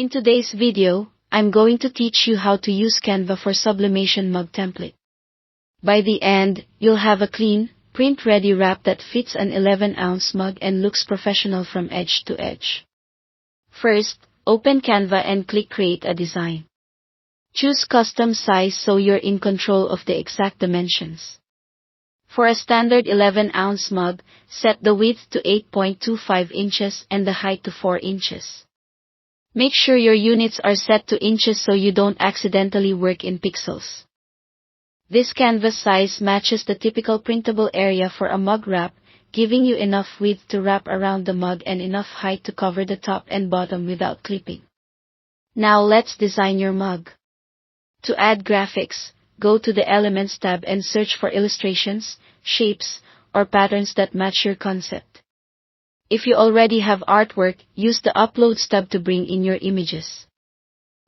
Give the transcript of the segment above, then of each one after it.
In today's video, I'm going to teach you how to use Canva for Sublimation Mug Template. By the end, you'll have a clean, print-ready wrap that fits an 11-ounce mug and looks professional from edge to edge. First, open Canva and click Create a Design. Choose Custom Size so you're in control of the exact dimensions. For a standard 11-ounce mug, set the width to 8.25 inches and the height to 4 inches. Make sure your units are set to inches so you don't accidentally work in pixels. This canvas size matches the typical printable area for a mug wrap, giving you enough width to wrap around the mug and enough height to cover the top and bottom without clipping. Now let's design your mug. To add graphics, go to the Elements tab and search for illustrations, shapes, or patterns that match your concept. If you already have artwork, use the Uploads tab to bring in your images.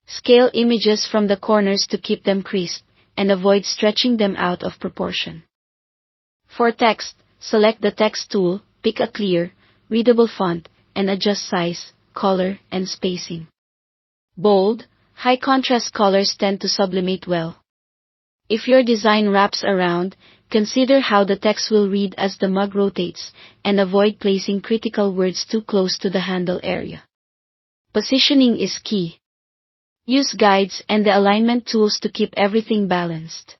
Scale images from the corners to keep them crisp, and avoid stretching them out of proportion. For text, select the Text tool, pick a clear, readable font, and adjust size, color, and spacing. Bold, high-contrast colors tend to sublimate well. If your design wraps around, consider how the text will read as the mug rotates, and avoid placing critical words too close to the handle area. Positioning is key. Use guides and the alignment tools to keep everything balanced.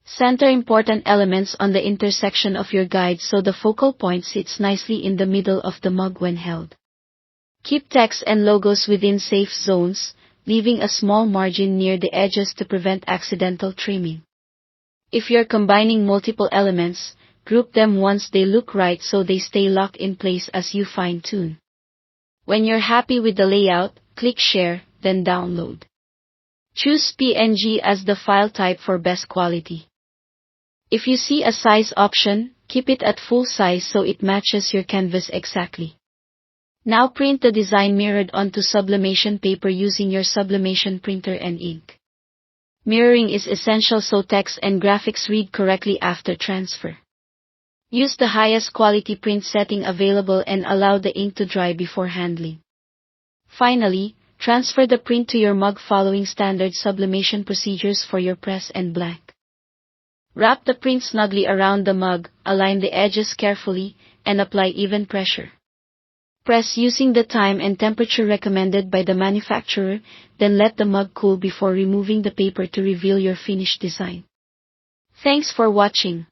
Center important elements on the intersection of your guide so the focal point sits nicely in the middle of the mug when held. Keep text and logos within safe zones, leaving a small margin near the edges to prevent accidental trimming. If you're combining multiple elements, group them once they look right so they stay locked in place as you fine-tune. When you're happy with the layout, click Share, then download. Choose PNG as the file type for best quality. If you see a size option, keep it at full size so it matches your canvas exactly. Now print the design mirrored onto sublimation paper using your sublimation printer and ink. Mirroring is essential so text and graphics read correctly after transfer. Use the highest quality print setting available and allow the ink to dry before handling. Finally, transfer the print to your mug following standard sublimation procedures for your press and blank. Wrap the print snugly around the mug, align the edges carefully, and apply even pressure. Press using the time and temperature recommended by the manufacturer, then let the mug cool before removing the paper to reveal your finished design. Thanks for watching.